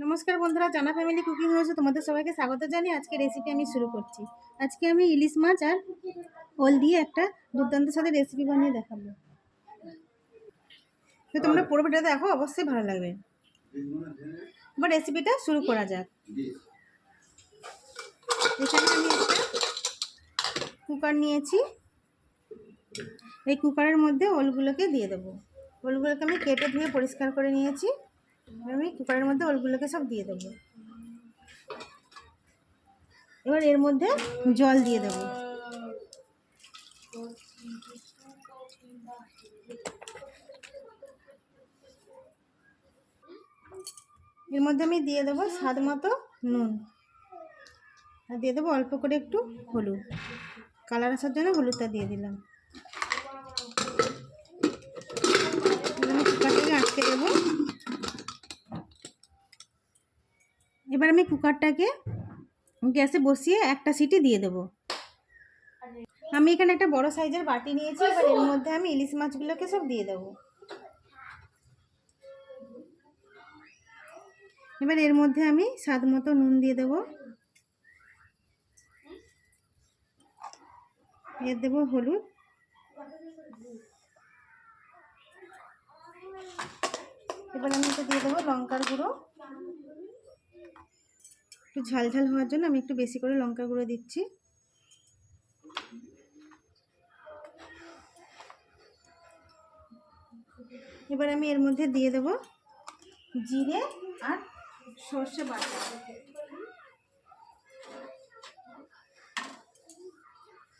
নমস্কার বন্ধুরা, জানা ফ্যামিলি কুকিং হাউসে তোমাদের সবাইকে স্বাগত জানিয়ে আজকে রেসিপি আমি শুরু করছি। আজকে আমি ইলিশ মাছ আর ওল দিয়ে একটা দুর্দান্ত স্বাদের রেসিপি বানিয়ে দেখাবো। তো তোমরা পুরো ভিডিও দেখো, অবশ্যই ভালো লাগবে। এবার রেসিপিটা শুরু করা যাক। এখানে আমি একটা কুকার নিয়েছি। এই কুকারের মধ্যে ওলগুলোকে দিয়ে দেবো। ওলগুলোকে আমি কেটে ধুয়ে পরিষ্কার করে নিয়েছি। আমি কুকারের মধ্যে ওলগুলোকে সব দিয়ে দেবো। এবার এর মধ্যে জল দিয়ে দেবো। এর মধ্যে আমি দিয়ে দেবো স্বাদ মতো নুন, আর দিয়ে দেবো অল্প করে একটু হলুদ। কালার আসার জন্য হলুদটা দিয়ে দিলাম। আমি কুকারটাকে আটকে দেবো। এবার আমি কুকারটাকে গ্যাসে বসিয়ে একটা সিটি দিয়ে দেবো। আমি এখানে একটা বড় সাইজের বাটি নিয়েছি। এবার এর মধ্যে আমি ইলিশ মাছগুলোকে সব দিয়ে দেবো। এবার এর মধ্যে আমি স্বাদ মতো নুন দিয়ে দেবো। এর দেবো হলুদ। এবার আমি এটা দিয়ে দেবো লঙ্কার গুঁড়ো। একটু ঝাল ঝাল হওয়ার জন্য আমি একটু বেশি করে লঙ্কার গুঁড়ো দিচ্ছি। এবার আমি এর মধ্যে দিয়ে দেবো জিরে আর সর্ষে বাটা।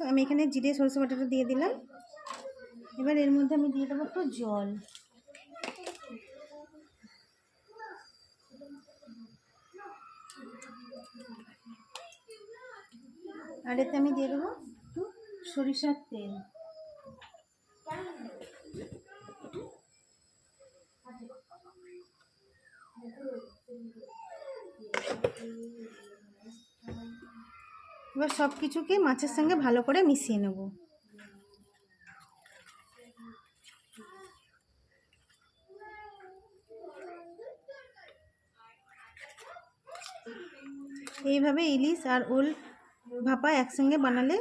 আমি এখানে জিরে সর্ষে বাটাটা দিয়ে দিলাম। এবার এর মধ্যে আমি দিয়ে দেবো একটু জল। আর এতে আমি দিয়ে দেবো একটু সরিষার তেল। এবার সব কিছুকে মাছের সঙ্গে ভালো করে মিশিয়ে নেব। এইভাবে ইলিশ আর ওল ভাপা একসঙ্গে বানালে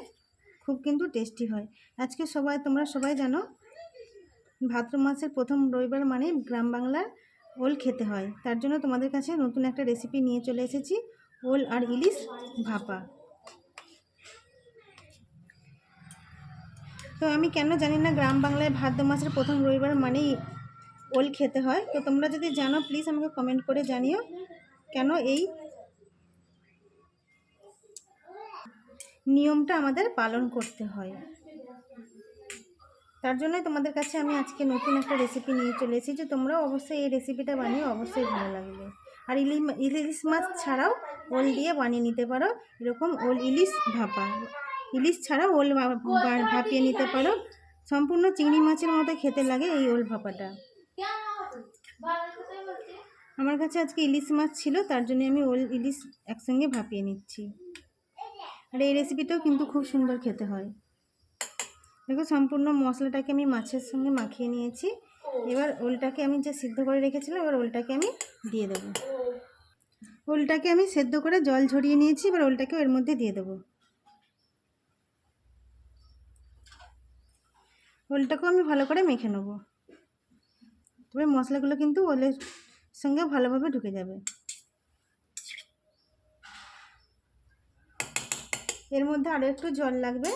খুব কিন্তু টেস্টি হয়। আজকে তোমরা সবাই জানো ভাদ্র মাসের প্রথম রবিবার মানে গ্রাম বাংলার ওল খেতে হয়। তার জন্য তোমাদের কাছে নতুন একটা রেসিপি নিয়ে চলে এসেছি, ওল আর ইলিশ ভাপা। তো আমি কেন জানি না গ্রাম বাংলায় ভাদ্র মাসের প্রথম রবিবার মানেই ওল খেতে হয়। তো তোমরা যদি জানো প্লিজ আমাকে কমেন্ট করে জানিও কেন এই নিয়মটা আমাদের পালন করতে হয়। তার জন্যই তোমাদের কাছে আমি আজকে নতুন একটা রেসিপি নিয়ে চলে এসেছি, যে তোমরাও অবশ্যই এই রেসিপিটা বানিয়ে অবশ্যই ভালো লাগবে। আর ইলিশ মাছ ছাড়াও ওল দিয়ে বানিয়ে নিতে পারো এরকম ওল ইলিশ ভাপা। ইলিশ ছাড়াও ওল ভাপিয়ে নিতে পারো। সম্পূর্ণ চিংড়ি মাছের মতো খেতে লাগে এই ওল ভাপাটা। আমার কাছে আজকে ইলিশ মাছ ছিল, তার জন্য আমি ওল ইলিশ একসঙ্গে ভাপিয়ে নিচ্ছি। আর এই রেসিপিটাও কিন্তু খুব সুন্দর খেতে হয়। দেখো সম্পূর্ণ মশলাটাকে আমি মাছের সঙ্গে মাখিয়ে নিয়েছি। এবার ওলটাকে আমি যে সিদ্ধ করে রেখেছিলাম, এবার ওলটাকে আমি দিয়ে দেবো। ওলটাকে আমি সেদ্ধ করে জল ঝরিয়ে নিয়েছি। এবার ওলটাকে এর মধ্যে দিয়ে দেবো। ওলটাকেও আমি ভালো করে মেখে নেবো। তবে মশলাগুলো কিন্তু ওলের সঙ্গে ভালোভাবে ঢুকে যাবে। এর মধ্যে আরও একটু জল লাগবে।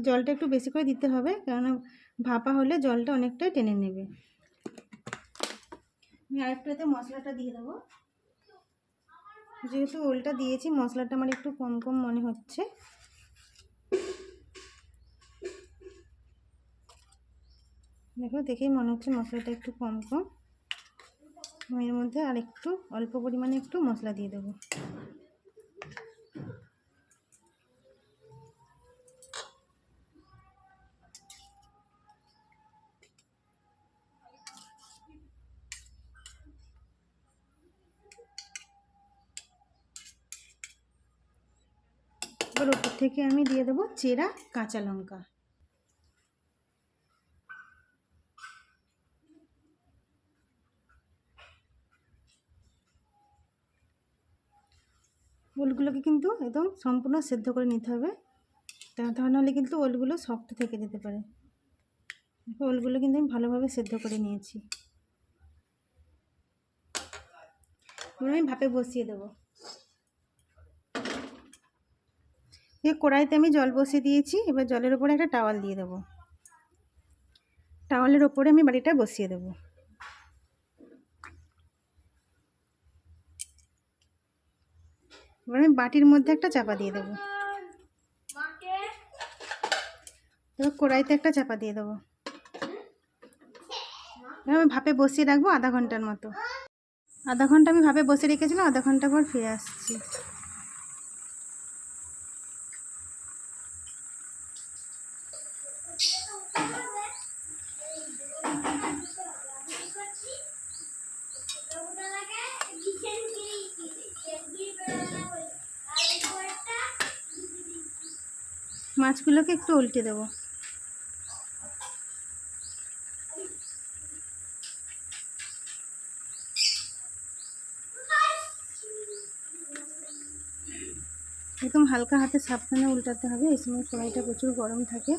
জলটা একটু বেশি করে দিতে হবে, কারণ ভাপা হলে জলটা অনেকটাই টেনে নেবে। আমি আরেকটু এতে মশলাটা দিয়ে দেবো। যেহেতু ওলটা দিয়েছি, মশলাটা আমার একটু কম কম মনে হচ্ছে। দেখো দেখেই মনে হচ্ছে মশলাটা একটু কম কম। আমি এর মধ্যে আর একটু অল্প পরিমাণে একটু মশলা দিয়ে দেবো। এবার ওপর থেকে আমি দিয়ে দেবো চেরা কাঁচা লঙ্কা। ওলগুলোকে কিন্তু একদম সম্পূর্ণ সেদ্ধ করে নিতে হবে, তা নাহলে কিন্তু ওলগুলো শক্ত থেকে যেতে পারে। ওলগুলো কিন্তু আমি ভালোভাবে সেদ্ধ করে নিয়েছি। এবার আমি ভাপে বসিয়ে দেবো। কড়াইতে আমি জল বসিয়ে দিয়েছি, এবার জলের ওপরে একটা টাওয়াল দিয়ে দেবো। টাওয়ালের ওপরে আমি বাটিটা বসিয়ে দেবো। এবার আমি বাটির মধ্যে একটা চাপা দিয়ে দেবো। এবার কড়াইতে একটা চাপা দিয়ে দেবো। এবার আমি ভাপে বসিয়ে রাখবো আধা ঘন্টার মতো। আধা ঘন্টা আমি ভাপে বসে রেখেছিলাম, আধা ঘন্টা পর ফিরে আসছি। মাছগুলোকে একটু উল্টে দেবো। একদম হালকা হাতে সাবধানে উল্টাতে হবে, এই সময় কড়াইটা প্রচুর গরম থাকে।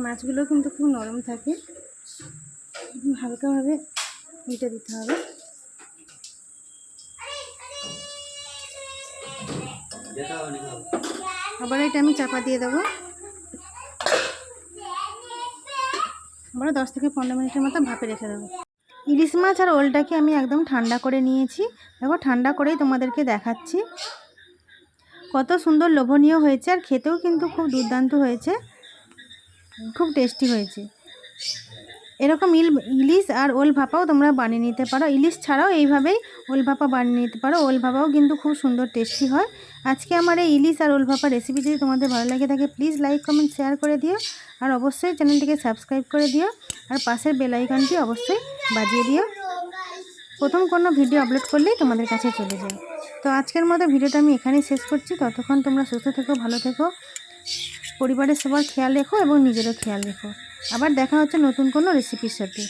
মাছগুলো কিন্তু খুব নরম থাকে, হালকাভাবে উল্টে দিতে হবে। আবার এটা আমি চাপা দিয়ে দেবো। আবার 10 থেকে 15 মিনিটের মতো ভাপে রেখে দেবো। ইলিশ মাছ আর ওলটাকে আমি একদম ঠান্ডা করে নিয়েছি। দেখো ঠান্ডা করেই তোমাদেরকে দেখাচ্ছি। কত সুন্দর লোভনীয় হয়েছে, আর খেতেও কিন্তু খুব দুর্দান্ত হয়েছে, খুব টেস্টি হয়েছে। এরকম ইলিশ আর ওল ভাপাও তোমরা বানিয়ে নিতে পারো। ইলিশ ছাড়াও এইভাবেই ওল ভাপা বানিয়ে নিতে পারো। ওল ভাপাও কিন্তু খুব সুন্দর টেস্টি হয়। আজকে আমার এই ইলিশ আর ওল ভাপা রেসিপি যদি তোমাদের ভালো লাগে থাকে প্লিজ লাইক কমেন্ট শেয়ার করে দিও, আর অবশ্যই চ্যানেলটিকে সাবস্ক্রাইব করে দিও, আর পাশের বেল আইকনটি অবশ্যই বাজিয়ে দিও। প্রথম কোনো ভিডিও আপলোড করলেই তোমাদের কাছে চলে যায়। তো আজকের মতো ভিডিওটা আমি এখানেই শেষ করছি। ততক্ষণ তোমরা সুস্থ থেকো, ভালো থেকো, পরিবারের সবার খেয়াল রেখো এবং নিজেরও খেয়াল রেখো। আবার দেখা হচ্ছে নতুন কোনো রেসিপির সাথে।